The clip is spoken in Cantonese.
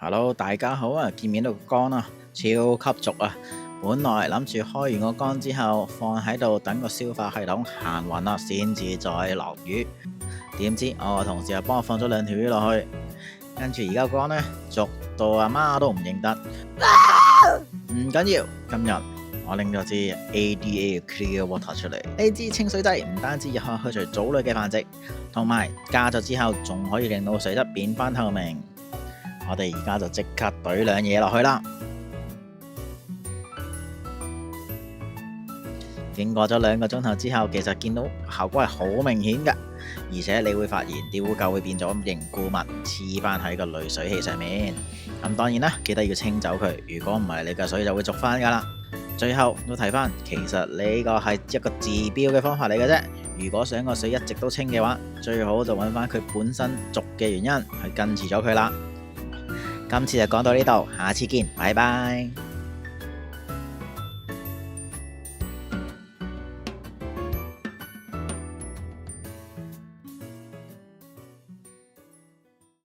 Hello，大家好啊！見面到個缸啊，超級濁啊！本來諗住開完個缸之後放喺度等個消化系統行勻啦，先至再落魚。點知我個同事又幫我放咗2條魚落去，跟住而家個缸呢，濁到阿媽都唔認得。唔緊要，今日我拎咗支 ADA Clear Water 出嚟。呢支清水劑唔單止有效去除藻類嘅繁殖，同埋加咗之後仲可以令到水質變翻透明。我哋而家就即刻懟兩嘢落去啦。經過咗2個鐘頭之後，其實見到效果係好明顯㗎，而且你會發現啲污垢會變咗凝固物，黐翻喺個濾水器上面。咁當然啦，記得要清走佢，如果唔係你嘅水就會濁翻㗎啦。最後都提翻，其實呢個係一個治標嘅方法嚟嘅啫。如果想個水一直都清嘅話，最好就揾翻佢本身濁嘅原因，去根治咗佢啦。今次就講到呢度，下次見，拜拜。